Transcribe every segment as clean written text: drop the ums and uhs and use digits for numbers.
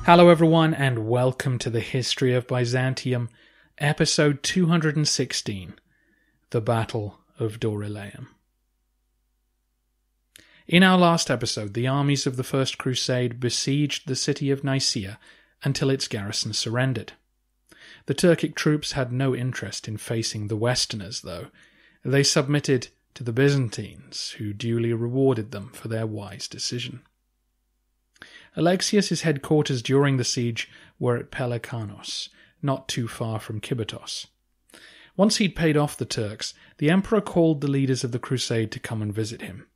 Hello everyone, and welcome to the History of Byzantium, episode 216, The Battle of Dorylaeum. In our last episode, the armies of the First Crusade besieged the city of Nicaea until its garrison surrendered. The Turkic troops had no interest in facing the Westerners, though. They submitted to the Byzantines, who duly rewarded them for their wise decision. Alexius's headquarters during the siege were at Peleikanos, not too far from Kibetos. Once he'd paid off the Turks, the emperor called the leaders of the crusade to come and visit him.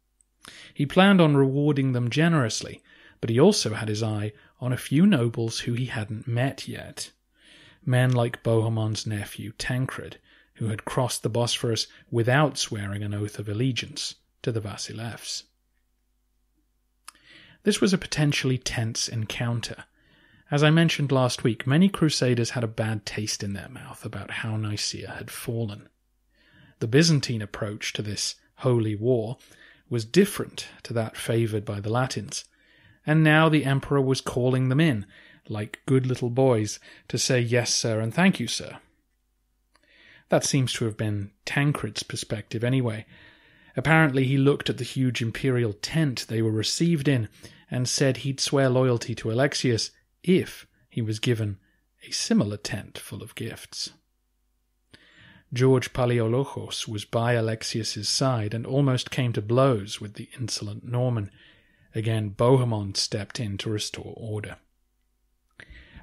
He planned on rewarding them generously, but he also had his eye on a few nobles who he hadn't met yet. Men like Bohemon's nephew Tancred, who had crossed the Bosphorus without swearing an oath of allegiance to the Vasilevs. This was a potentially tense encounter. As I mentioned last week, many Crusaders had a bad taste in their mouth about how Nicaea had fallen. The Byzantine approach to this holy war was different to that favoured by the Latins, and now the emperor was calling them in, like good little boys, to say yes sir and thank you sir. That seems to have been Tancred's perspective anyway. Apparently he looked at the huge imperial tent they were received in and said he'd swear loyalty to Alexius if he was given a similar tent full of gifts. George Palaeologus was by Alexius's side and almost came to blows with the insolent Norman. Again, Bohemond stepped in to restore order.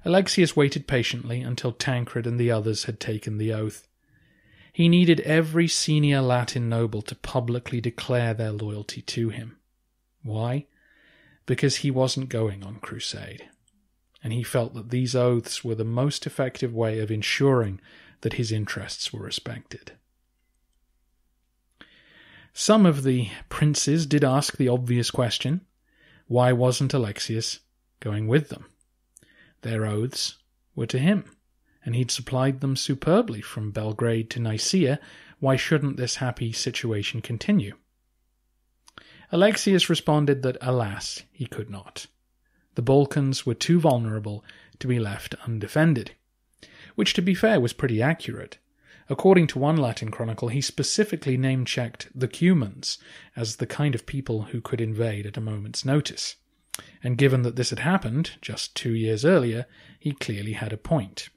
Alexius waited patiently until Tancred and the others had taken the oath. He needed every senior Latin noble to publicly declare their loyalty to him. Why? Because he wasn't going on crusade, and he felt that these oaths were the most effective way of ensuring that his interests were respected. Some of the princes did ask the obvious question, why wasn't Alexius going with them? Their oaths were to him, and he'd supplied them superbly from Belgrade to Nicaea. Why shouldn't this happy situation continue? Alexius responded that, alas, he could not. The Balkans were too vulnerable to be left undefended, which, to be fair, was pretty accurate. According to one Latin chronicle, he specifically name-checked the Cumans as the kind of people who could invade at a moment's notice. And given that this had happened just 2 years earlier, he clearly had a point.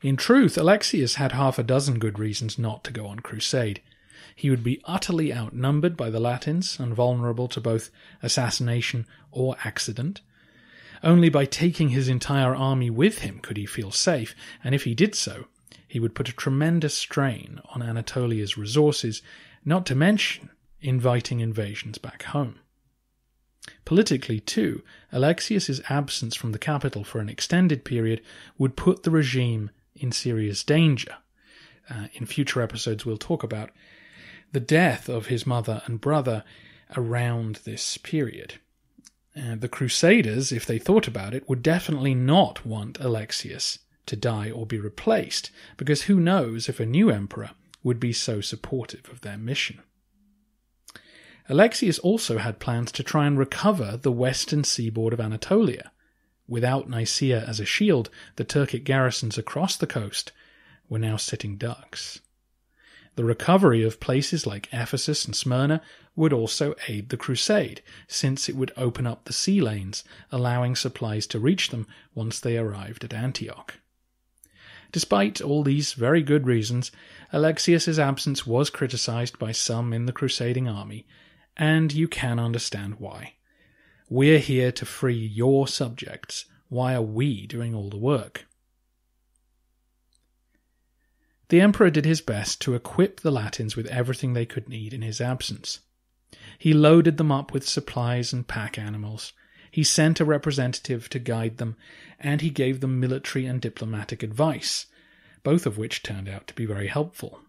In truth, Alexius had half a dozen good reasons not to go on crusade. He would be utterly outnumbered by the Latins and vulnerable to both assassination or accident. Only by taking his entire army with him could he feel safe, and if he did so, he would put a tremendous strain on Anatolia's resources, not to mention inviting invasions back home. Politically, too, Alexius's absence from the capital for an extended period would put the regime in serious danger. In future episodes we'll talk about the death of his mother and brother around this period. The Crusaders, if they thought about it, would definitely not want Alexius to die or be replaced, because who knows if a new emperor would be so supportive of their mission. Alexius also had plans to try and recover the western seaboard of Anatolia. Without Nicaea as a shield, the Turkic garrisons across the coast were now sitting ducks. The recovery of places like Ephesus and Smyrna would also aid the crusade, since it would open up the sea lanes, allowing supplies to reach them once they arrived at Antioch. Despite all these very good reasons, Alexius's absence was criticized by some in the crusading army, and you can understand why. We're here to free your subjects. Why are we doing all the work? The emperor did his best to equip the Latins with everything they could need in his absence. He loaded them up with supplies and pack animals. He sent a representative to guide them, and he gave them military and diplomatic advice, both of which turned out to be very helpful.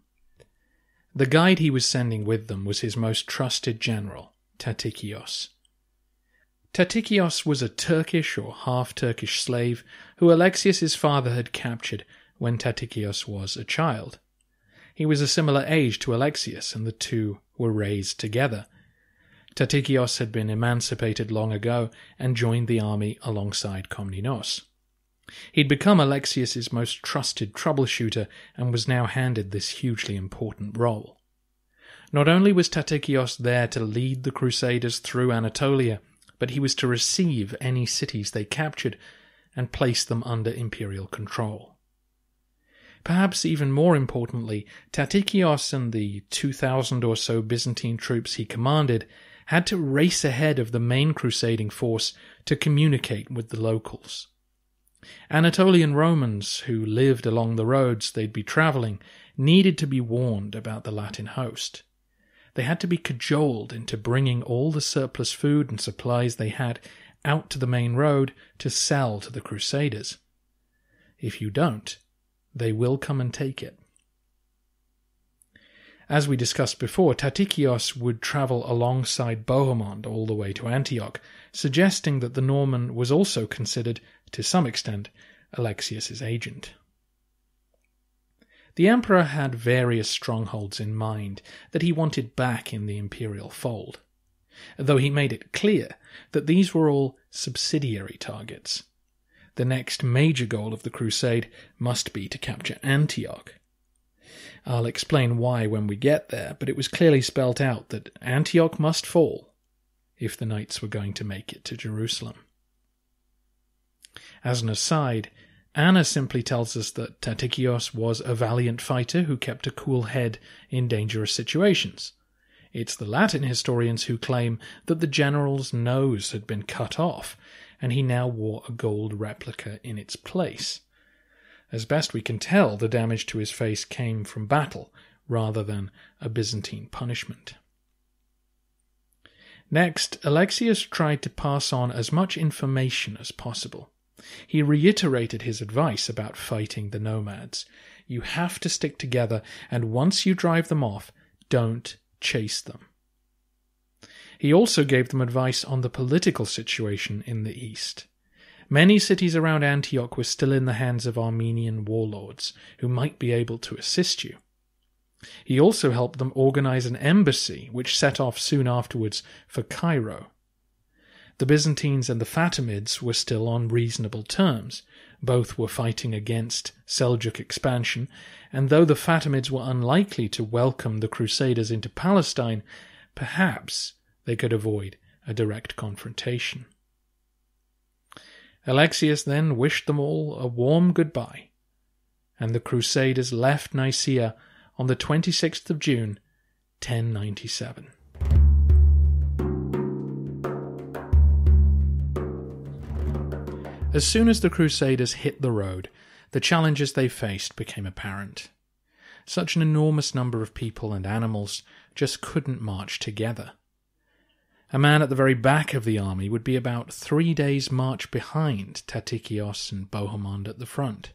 The guide he was sending with them was his most trusted general, Tatikios. Tatikios was a Turkish or half-Turkish slave who Alexius's father had captured when Tatikios was a child. He was a similar age to Alexius, and the two were raised together. Tatikios had been emancipated long ago and joined the army alongside Komnenos. He'd become Alexius's most trusted troubleshooter and was now handed this hugely important role. Not only was Tatikios there to lead the Crusaders through Anatolia, but he was to receive any cities they captured and place them under imperial control. Perhaps even more importantly, Tatikios and the 2,000 or so Byzantine troops he commanded had to race ahead of the main crusading force to communicate with the locals. Anatolian Romans who lived along the roads they'd be travelling needed to be warned about the Latin host. They had to be cajoled into bringing all the surplus food and supplies they had out to the main road to sell to the Crusaders. If you don't, they will come and take it. As we discussed before, Tatikios would travel alongside Bohemond all the way to Antioch, suggesting that the Norman was also considered, to some extent, Alexius's agent. The emperor had various strongholds in mind that he wanted back in the imperial fold, though he made it clear that these were all subsidiary targets. The next major goal of the crusade must be to capture Antioch. I'll explain why when we get there, but it was clearly spelt out that Antioch must fall if the knights were going to make it to Jerusalem. As an aside, Anna simply tells us that Tatikios was a valiant fighter who kept a cool head in dangerous situations. It's the Latin historians who claim that the general's nose had been cut off, and he now wore a gold replica in its place. As best we can tell, the damage to his face came from battle, rather than a Byzantine punishment. Next, Alexius tried to pass on as much information as possible. He reiterated his advice about fighting the nomads. You have to stick together, and once you drive them off, don't chase them. He also gave them advice on the political situation in the east. Many cities around Antioch were still in the hands of Armenian warlords, who might be able to assist you. He also helped them organize an embassy, which set off soon afterwards for Cairo. The Byzantines and the Fatimids were still on reasonable terms. Both were fighting against Seljuk expansion, and though the Fatimids were unlikely to welcome the Crusaders into Palestine, perhaps they could avoid a direct confrontation. Alexius then wished them all a warm goodbye, and the Crusaders left Nicaea on the 26th of June, 1097. As soon as the Crusaders hit the road, the challenges they faced became apparent. Such an enormous number of people and animals just couldn't march together. A man at the very back of the army would be about 3 days' march behind Tatikios and Bohemond at the front.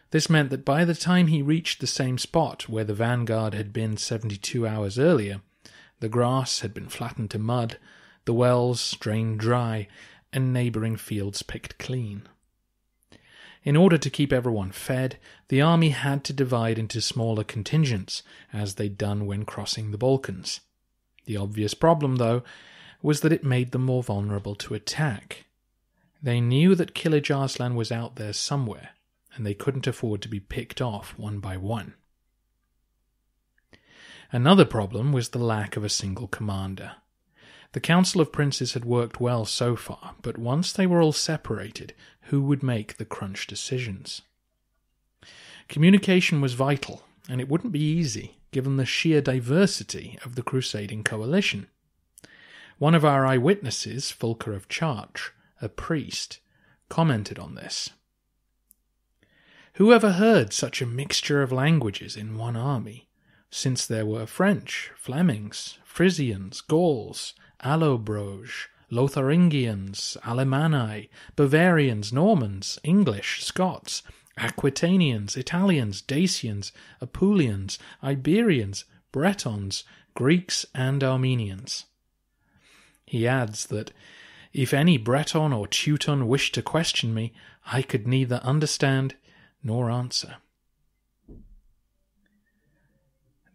This meant that by the time he reached the same spot where the vanguard had been 72 hours earlier, the grass had been flattened to mud, the wells drained dry, and neighbouring fields picked clean. In order to keep everyone fed, the army had to divide into smaller contingents, as they'd done when crossing the Balkans. The obvious problem, though, was that it made them more vulnerable to attack. They knew that Kilij Arslan was out there somewhere, and they couldn't afford to be picked off one by one. Another problem was the lack of a single commander. The Council of Princes had worked well so far, but once they were all separated, who would make the crunch decisions? Communication was vital, and it wouldn't be easy, given the sheer diversity of the crusading coalition. One of our eyewitnesses, Fulcher of Chartres, a priest, commented on this. Who ever heard such a mixture of languages in one army, since there were French, Flemings, Frisians, Gauls, Allobroges, Lotharingians, Alemanni, Bavarians, Normans, English, Scots, Aquitanians, Italians, Dacians, Apulians, Iberians, Bretons, Greeks, and Armenians. He adds that, if any Breton or Teuton wished to question me, I could neither understand nor answer.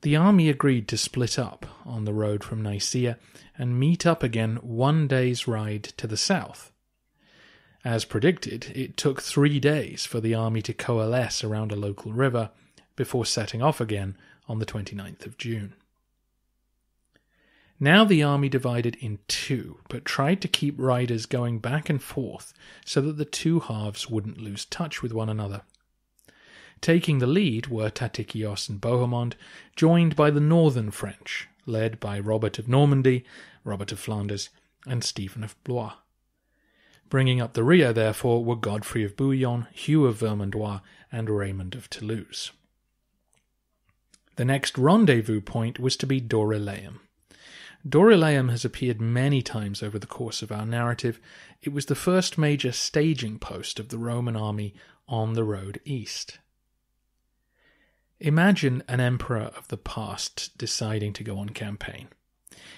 The army agreed to split up on the road from Nicaea and meet up again 1 day's ride to the south. As predicted, it took 3 days for the army to coalesce around a local river before setting off again on the 29th of June. Now the army divided in two, but tried to keep riders going back and forth so that the two halves wouldn't lose touch with one another. Taking the lead were Tatikios and Bohemond, joined by the northern French, led by Robert of Normandy, Robert of Flanders, and Stephen of Blois. Bringing up the rear, therefore, were Godfrey of Bouillon, Hugh of Vermandois, and Raymond of Toulouse. The next rendezvous point was to be Dorylaeum. Dorylaeum has appeared many times over the course of our narrative. It was the first major staging post of the Roman army on the road east. Imagine an emperor of the past deciding to go on campaign.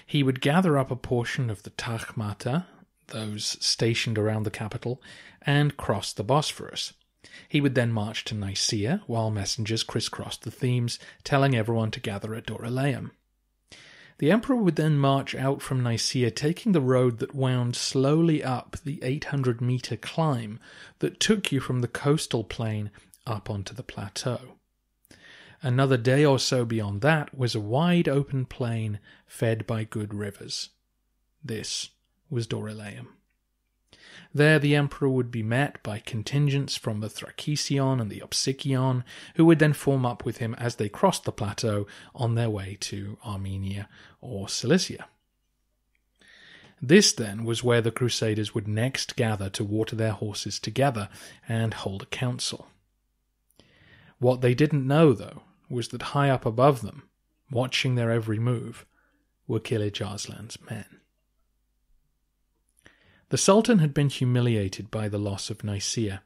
He would gather up a portion of the Tagmata, those stationed around the capital, and cross the Bosphorus. He would then march to Nicaea, while messengers crisscrossed the themes, telling everyone to gather at Dorylaeum. The emperor would then march out from Nicaea, taking the road that wound slowly up the 800-metre climb that took you from the coastal plain up onto the plateau. Another day or so beyond that was a wide open plain fed by good rivers. This was Dorylaeum. There the emperor would be met by contingents from the Thracision and the Opsikion, who would then form up with him as they crossed the plateau on their way to Armenia or Cilicia. This then was where the Crusaders would next gather to water their horses together and hold a council. What they didn't know, though, was that high up above them, watching their every move, were Kilij Arslan's men. The Sultan had been humiliated by the loss of Nicaea.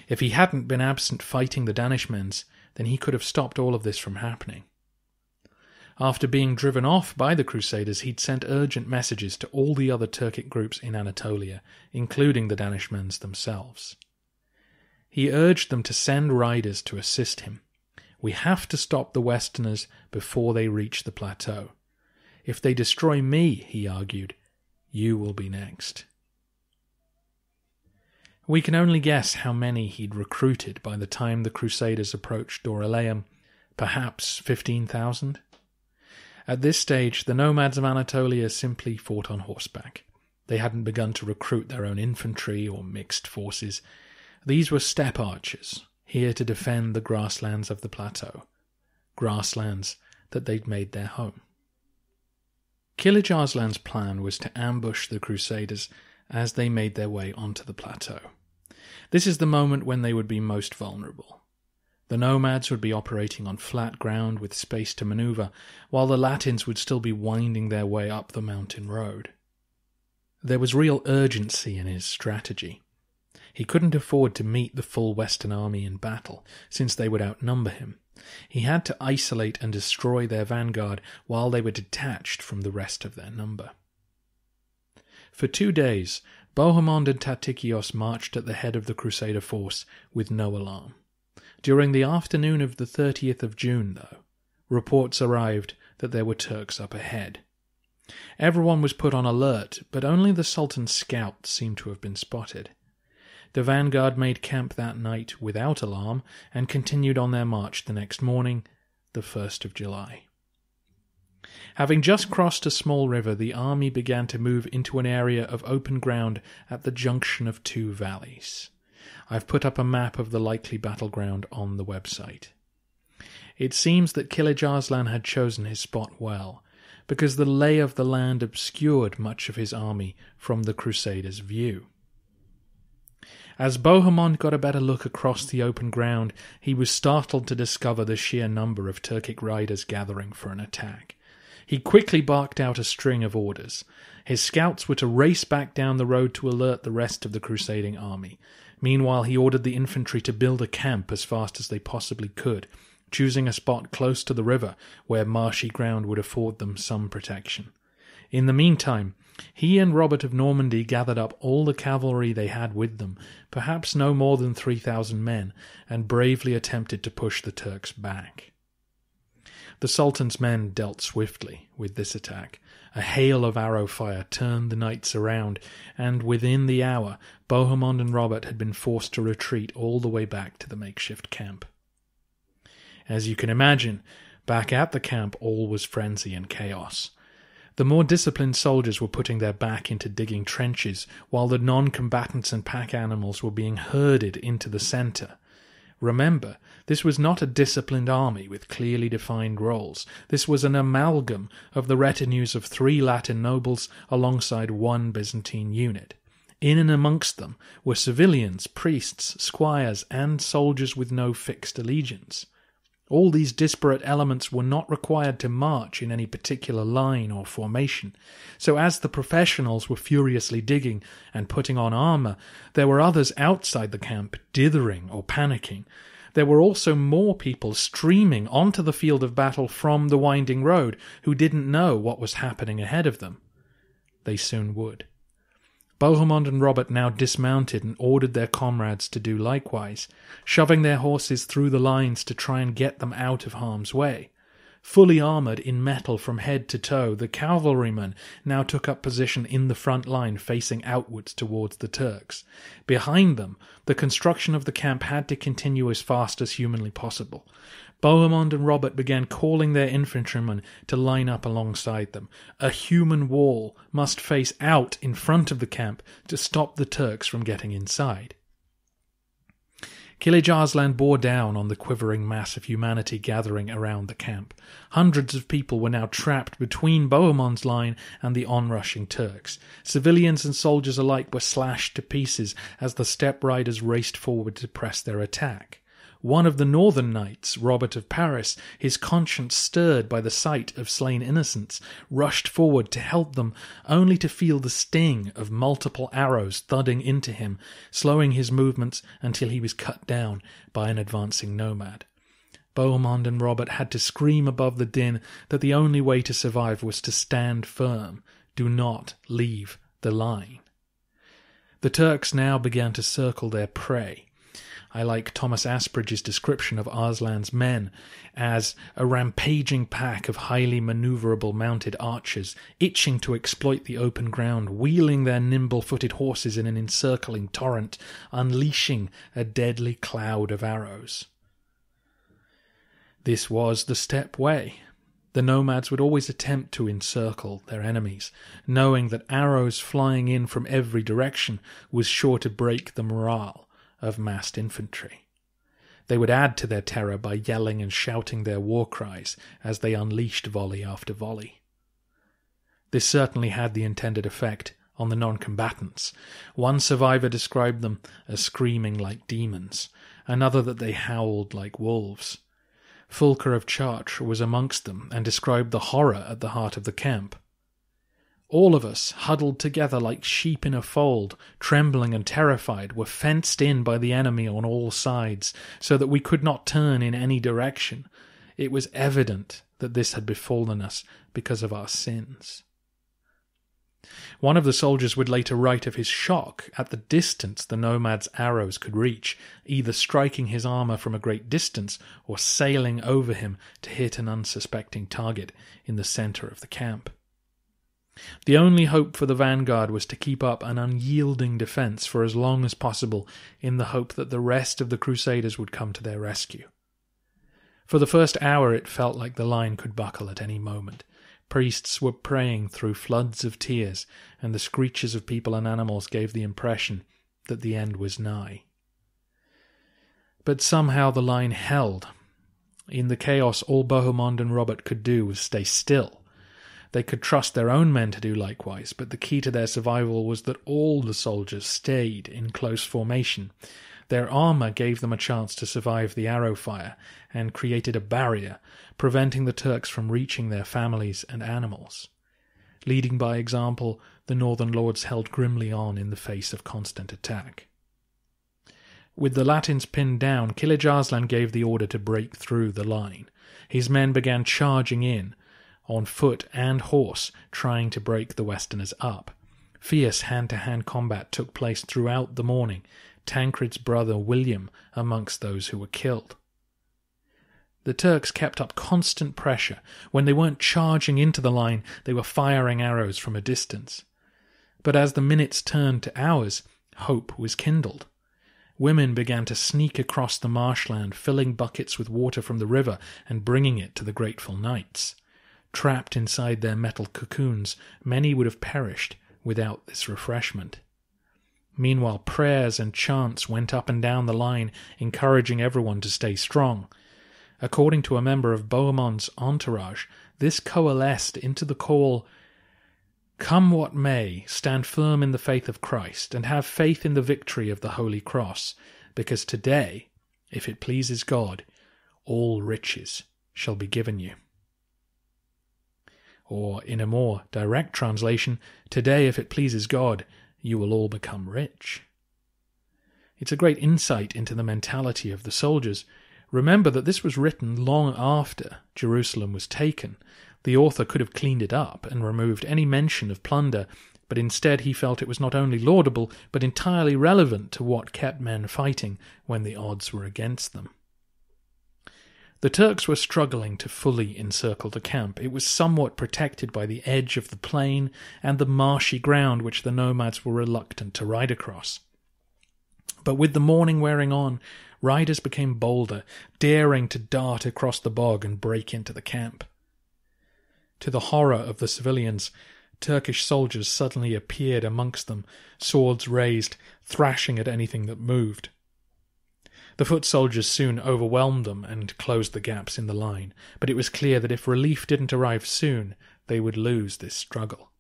If he hadn't been absent fighting the Danishmends, then he could have stopped all of this from happening. After being driven off by the Crusaders, he'd sent urgent messages to all the other Turkic groups in Anatolia, including the Danishmends themselves. He urged them to send riders to assist him. We have to stop the Westerners before they reach the plateau. If they destroy me, he argued, you will be next. We can only guess how many he'd recruited by the time the Crusaders approached Dorylaeum, perhaps 15,000. At this stage, the nomads of Anatolia simply fought on horseback. They hadn't begun to recruit their own infantry or mixed forces. These were steppe archers, here to defend the grasslands of the plateau, grasslands that they'd made their home. Kilij Arslan's plan was to ambush the Crusaders as they made their way onto the plateau. This is the moment when they would be most vulnerable. The nomads would be operating on flat ground with space to maneuver, while the Latins would still be winding their way up the mountain road. There was real urgency in his strategy. He couldn't afford to meet the full Western army in battle, since they would outnumber him. He had to isolate and destroy their vanguard while they were detached from the rest of their number. For 2 days, Bohemond and Tatikios marched at the head of the Crusader force with no alarm. During the afternoon of the 30th of June, though, reports arrived that there were Turks up ahead. Everyone was put on alert, but only the Sultan's scouts seemed to have been spotted. The vanguard made camp that night without alarm and continued on their march the next morning, the 1st of July. Having just crossed a small river, the army began to move into an area of open ground at the junction of 2 valleys. I've put up a map of the likely battleground on the website. It seems that Kilij Arslan had chosen his spot well, because the lay of the land obscured much of his army from the Crusaders' view. As Bohemond got a better look across the open ground, he was startled to discover the sheer number of Turkic riders gathering for an attack. He quickly barked out a string of orders. His scouts were to race back down the road to alert the rest of the crusading army. Meanwhile, he ordered the infantry to build a camp as fast as they possibly could, choosing a spot close to the river where marshy ground would afford them some protection. In the meantime, he and Robert of Normandy gathered up all the cavalry they had with them, perhaps no more than 3,000 men, and bravely attempted to push the Turks back. The Sultan's men dealt swiftly with this attack. A hail of arrow fire turned the knights around, and within the hour Bohemond and Robert had been forced to retreat all the way back to the makeshift camp. As you can imagine, back at the camp all was frenzy and chaos. The more disciplined soldiers were putting their back into digging trenches, while the non-combatants and pack animals were being herded into the centre. Remember, this was not a disciplined army with clearly defined roles. This was an amalgam of the retinues of 3 Latin nobles alongside 1 Byzantine unit. In and amongst them were civilians, priests, squires, and soldiers with no fixed allegiance. All these disparate elements were not required to march in any particular line or formation, so as the professionals were furiously digging and putting on armour, there were others outside the camp dithering or panicking. There were also more people streaming onto the field of battle from the winding road who didn't know what was happening ahead of them. They soon would. Bohemond and Robert now dismounted and ordered their comrades to do likewise, shoving their horses through the lines to try and get them out of harm's way. Fully armoured in metal from head to toe, the cavalrymen now took up position in the front line facing outwards towards the Turks. Behind them, the construction of the camp had to continue as fast as humanly possible. Bohemond and Robert began calling their infantrymen to line up alongside them. A human wall must face out in front of the camp to stop the Turks from getting inside. Kilij Arslan bore down on the quivering mass of humanity gathering around the camp. Hundreds of people were now trapped between Bohemond's line and the onrushing Turks. Civilians and soldiers alike were slashed to pieces as the steppe riders raced forward to press their attack. One of the northern knights, Robert of Paris, his conscience stirred by the sight of slain innocents, rushed forward to help them, only to feel the sting of multiple arrows thudding into him, slowing his movements until he was cut down by an advancing nomad. Bohemond and Robert had to scream above the din that the only way to survive was to stand firm. Do not leave the line. The Turks now began to circle their prey. I like Thomas Asbridge's description of Arslan's men as a rampaging pack of highly manoeuvrable mounted archers, itching to exploit the open ground, wheeling their nimble-footed horses in an encircling torrent, unleashing a deadly cloud of arrows. This was the steppe way. The nomads would always attempt to encircle their enemies, knowing that arrows flying in from every direction was sure to break the morale of massed infantry. They would add to their terror by yelling and shouting their war cries as they unleashed volley after volley. This certainly had the intended effect on the non-combatants. One survivor described them as screaming like demons, another that they howled like wolves. Fulker of Chartres was amongst them and described the horror at the heart of the camp. All of us, huddled together like sheep in a fold, trembling and terrified, were fenced in by the enemy on all sides, so that we could not turn in any direction. It was evident that this had befallen us because of our sins. One of the soldiers would later write of his shock at the distance the nomad's arrows could reach, either striking his armour from a great distance or sailing over him to hit an unsuspecting target in the centre of the camp. The only hope for the vanguard was to keep up an unyielding defence for as long as possible in the hope that the rest of the Crusaders would come to their rescue. For the first hour it felt like the line could buckle at any moment. Priests were praying through floods of tears, and the screeches of people and animals gave the impression that the end was nigh. But somehow the line held. In the chaos all Bohemond and Robert could do was stay still. They could trust their own men to do likewise, but the key to their survival was that all the soldiers stayed in close formation. Their armour gave them a chance to survive the arrow fire and created a barrier, preventing the Turks from reaching their families and animals. Leading by example, the northern lords held grimly on in the face of constant attack. With the Latins pinned down, Kilij Arslan gave the order to break through the line. His men began charging in, on foot and horse, trying to break the Westerners up. Fierce hand-to-hand combat took place throughout the morning, Tancred's brother William amongst those who were killed. The Turks kept up constant pressure. When they weren't charging into the line, they were firing arrows from a distance. But as the minutes turned to hours, hope was kindled. Women began to sneak across the marshland, filling buckets with water from the river and bringing it to the grateful knights. Trapped inside their metal cocoons, many would have perished without this refreshment. Meanwhile, prayers and chants went up and down the line, encouraging everyone to stay strong. According to a member of Bohemond's entourage, this coalesced into the call, "Come what may, stand firm in the faith of Christ, and have faith in the victory of the Holy Cross, because today, if it pleases God, all riches shall be given you." Or, in a more direct translation, "Today, if it pleases God, you will all become rich." It's a great insight into the mentality of the soldiers. Remember that this was written long after Jerusalem was taken. The author could have cleaned it up and removed any mention of plunder, but instead he felt it was not only laudable, but entirely relevant to what kept men fighting when the odds were against them. The Turks were struggling to fully encircle the camp. It was somewhat protected by the edge of the plain and the marshy ground which the nomads were reluctant to ride across. But with the morning wearing on, riders became bolder, daring to dart across the bog and break into the camp. To the horror of the civilians, Turkish soldiers suddenly appeared amongst them, swords raised, thrashing at anything that moved. The foot soldiers soon overwhelmed them and closed the gaps in the line, but it was clear that if relief didn't arrive soon, they would lose this struggle.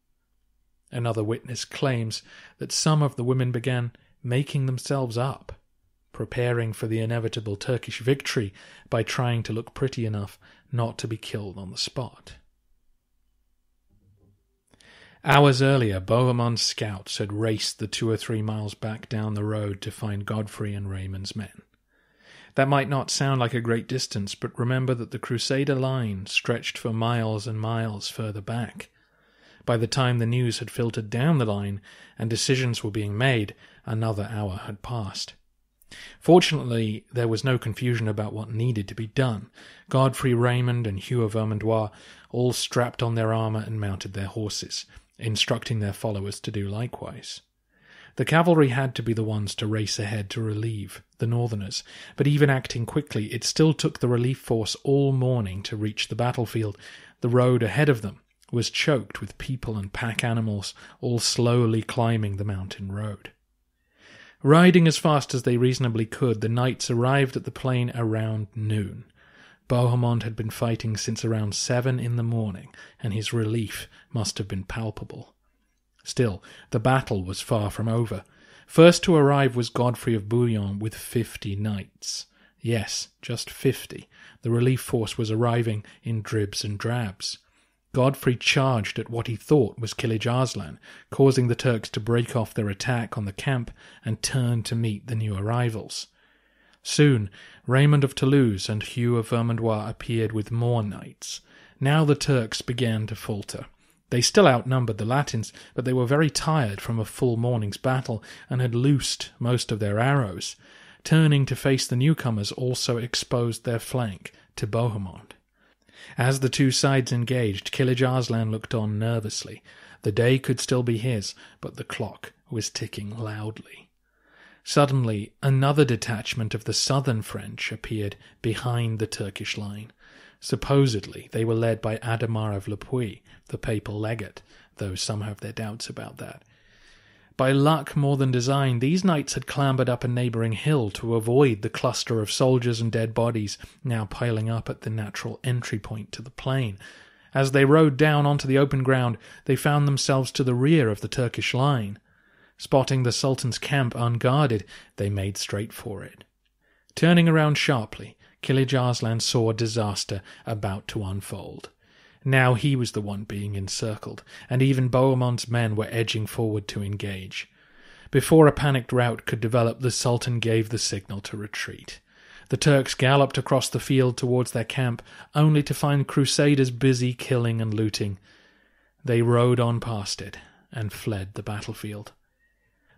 Another witness claims that some of the women began making themselves up, preparing for the inevitable Turkish victory by trying to look pretty enough not to be killed on the spot. Hours earlier, Bohemond's scouts had raced the 2 or 3 miles back down the road to find Godfrey and Raymond's men. That might not sound like a great distance, but remember that the Crusader line stretched for miles and miles further back. By the time the news had filtered down the line and decisions were being made, another hour had passed. Fortunately, there was no confusion about what needed to be done. Godfrey, Raymond, and Hugh of Vermandois all strapped on their armour and mounted their horses, instructing their followers to do likewise. The cavalry had to be the ones to race ahead to relieve the northerners, but even acting quickly, it still took the relief force all morning to reach the battlefield. The road ahead of them was choked with people and pack animals, all slowly climbing the mountain road. Riding as fast as they reasonably could, the knights arrived at the plain around noon. Bohemond had been fighting since around 7 in the morning, and his relief must have been palpable. Still, the battle was far from over. First to arrive was Godfrey of Bouillon with 50 knights. Yes, just 50. The relief force was arriving in dribs and drabs. Godfrey charged at what he thought was Kilij Arslan, causing the Turks to break off their attack on the camp and turn to meet the new arrivals. Soon, Raymond of Toulouse and Hugh of Vermandois appeared with more knights. Now the Turks began to falter. They still outnumbered the Latins, but they were very tired from a full morning's battle and had loosed most of their arrows. Turning to face the newcomers also exposed their flank to Bohemond. As the two sides engaged, Kilij Arslan looked on nervously. The day could still be his, but the clock was ticking loudly. Suddenly, another detachment of the southern French appeared behind the Turkish line. Supposedly, they were led by Adhemar of Le Puy, the papal legate, though some have their doubts about that. By luck more than design, these knights had clambered up a neighbouring hill to avoid the cluster of soldiers and dead bodies now piling up at the natural entry point to the plain. As they rode down onto the open ground, they found themselves to the rear of the Turkish line. Spotting the Sultan's camp unguarded, they made straight for it. Turning around sharply, Kilij Arslan saw disaster about to unfold. Now he was the one being encircled, and even Bohemond's men were edging forward to engage. Before a panicked rout could develop, the Sultan gave the signal to retreat. The Turks galloped across the field towards their camp, only to find Crusaders busy killing and looting. They rode on past it and fled the battlefield.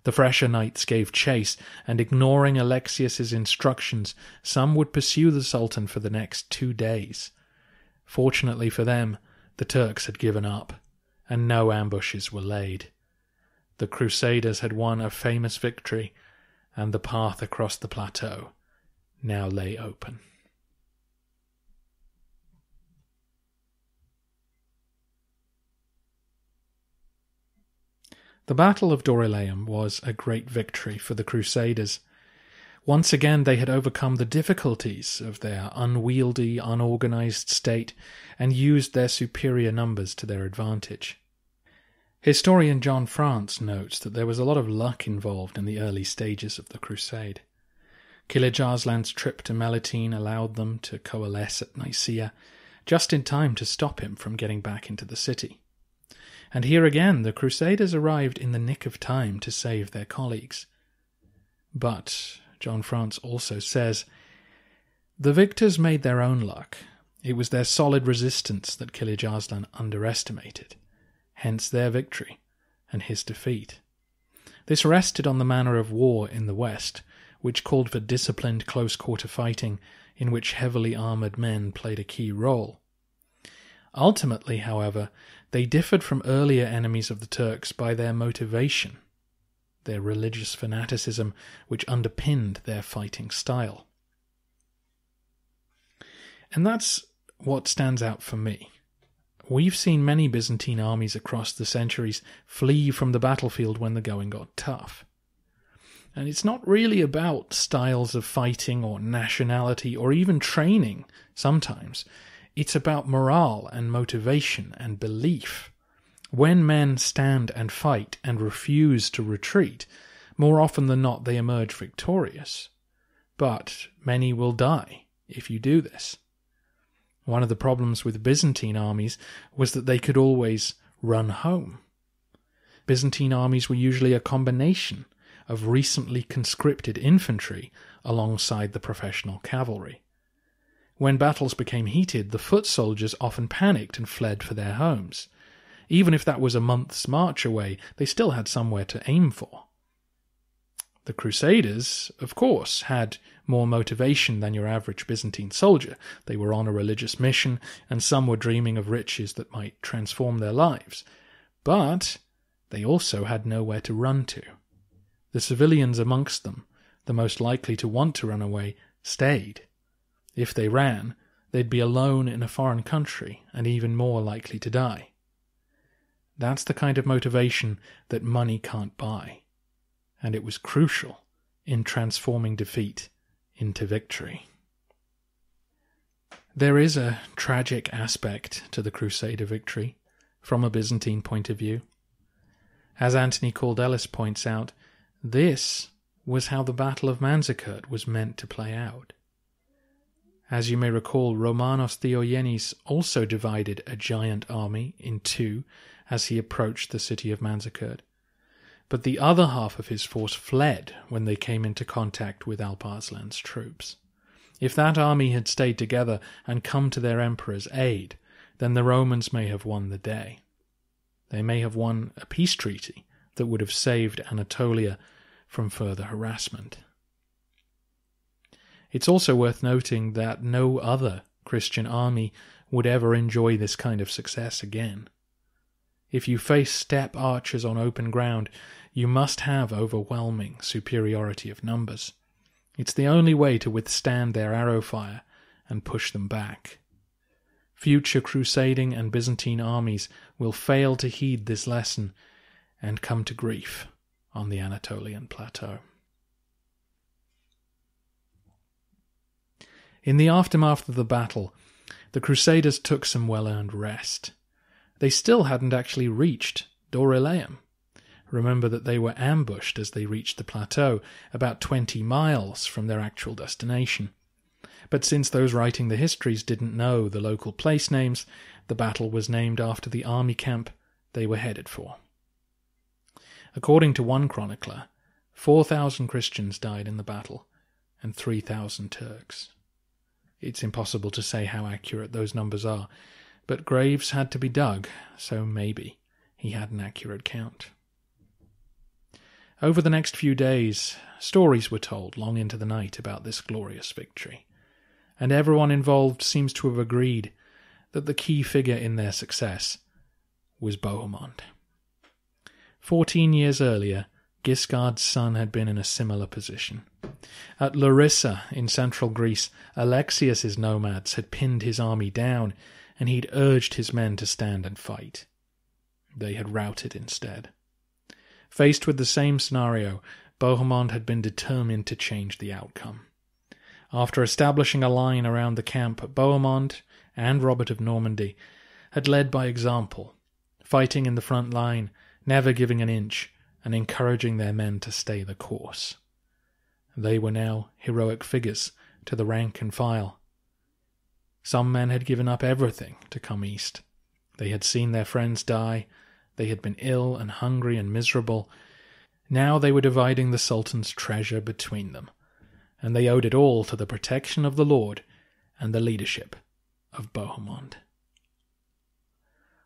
The fresher knights gave chase, and ignoring Alexius's instructions, some would pursue the Sultan for the next 2 days. Fortunately for them, the Turks had given up, and no ambushes were laid. The Crusaders had won a famous victory, and the path across the plateau now lay open. The Battle of Dorylaeum was a great victory for the Crusaders. Once again they had overcome the difficulties of their unwieldy, unorganized state and used their superior numbers to their advantage. Historian John France notes that there was a lot of luck involved in the early stages of the crusade. Kilij Arslan's trip to Melitene allowed them to coalesce at Nicaea, just in time to stop him from getting back into the city. And here again the Crusaders arrived in the nick of time to save their colleagues. But, John France also says, the victors made their own luck. It was their solid resistance that Kilij Arslan underestimated, hence their victory and his defeat. This rested on the manner of war in the West, which called for disciplined close-quarter fighting in which heavily armoured men played a key role. Ultimately, however, they differed from earlier enemies of the Turks by their motivation, their religious fanaticism which underpinned their fighting style. And that's what stands out for me. We've seen many Byzantine armies across the centuries flee from the battlefield when the going got tough. And it's not really about styles of fighting or nationality or even training sometimes. It's about morale and motivation and belief. When men stand and fight and refuse to retreat, more often than not they emerge victorious. But many will die if you do this. One of the problems with Byzantine armies was that they could always run home. Byzantine armies were usually a combination of recently conscripted infantry alongside the professional cavalry. When battles became heated, the foot soldiers often panicked and fled for their homes. Even if that was a month's march away, they still had somewhere to aim for. The Crusaders, of course, had more motivation than your average Byzantine soldier. They were on a religious mission, and some were dreaming of riches that might transform their lives. But they also had nowhere to run to. The civilians amongst them, the most likely to want to run away, stayed. If they ran, they'd be alone in a foreign country and even more likely to die. That's the kind of motivation that money can't buy, and it was crucial in transforming defeat into victory. There is a tragic aspect to the Crusader victory from a Byzantine point of view. As Anthony Caldelis points out, this was how the Battle of Manzikert was meant to play out. As you may recall, Romanos Theogenes also divided a giant army in two as he approached the city of Manzikert, but the other half of his force fled when they came into contact with Alp Arslan's troops. If that army had stayed together and come to their emperor's aid, then the Romans may have won the day. They may have won a peace treaty that would have saved Anatolia from further harassment. It's also worth noting that no other Christian army would ever enjoy this kind of success again. If you face steppe archers on open ground, you must have overwhelming superiority of numbers. It's the only way to withstand their arrow fire and push them back. Future crusading and Byzantine armies will fail to heed this lesson and come to grief on the Anatolian plateau. In the aftermath of the battle, the Crusaders took some well-earned rest. They still hadn't actually reached Dorylaeum. Remember that they were ambushed as they reached the plateau, about 20 miles from their actual destination. But since those writing the histories didn't know the local place names, the battle was named after the army camp they were headed for. According to one chronicler, 4,000 Christians died in the battle, and 3,000 Turks. It's impossible to say how accurate those numbers are, but graves had to be dug, so maybe he had an accurate count. Over the next few days, stories were told long into the night about this glorious victory, and everyone involved seems to have agreed that the key figure in their success was Bohemond. 14 years earlier, Guiscard's son had been in a similar position. At Larissa, in central Greece, Alexius's nomads had pinned his army down, and he'd urged his men to stand and fight. They had routed instead. Faced with the same scenario, Bohemond had been determined to change the outcome. After establishing a line around the camp, Bohemond and Robert of Normandy had led by example, fighting in the front line, never giving an inch, and encouraging their men to stay the course. They were now heroic figures to the rank and file. Some men had given up everything to come east. They had seen their friends die. They had been ill and hungry and miserable. Now they were dividing the Sultan's treasure between them, and they owed it all to the protection of the Lord and the leadership of Bohemond.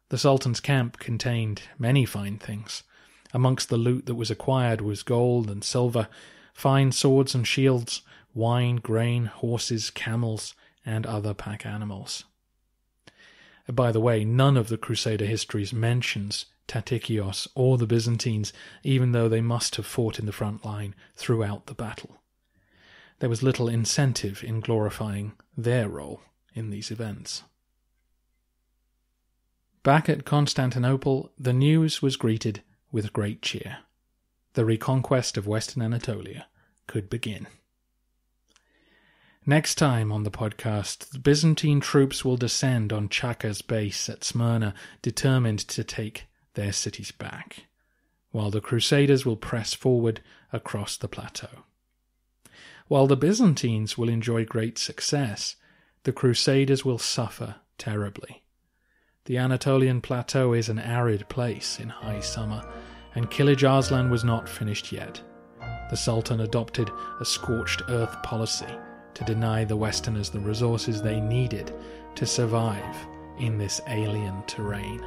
The Sultan's camp contained many fine things. Amongst the loot that was acquired was gold and silver, fine swords and shields, wine, grain, horses, camels, and other pack animals. By the way, none of the Crusader histories mentions Tatikios or the Byzantines, even though they must have fought in the front line throughout the battle. There was little incentive in glorifying their role in these events. Back at Constantinople, the news was greeted with great cheer. The reconquest of Western Anatolia could begin. Next time on the podcast, the Byzantine troops will descend on Chaka's base at Smyrna, determined to take their cities back, while the Crusaders will press forward across the plateau. While the Byzantines will enjoy great success, the Crusaders will suffer terribly. The Anatolian plateau is an arid place in high summer, and Kilij Arslan was not finished yet. The Sultan adopted a scorched earth policy to deny the Westerners the resources they needed to survive in this alien terrain.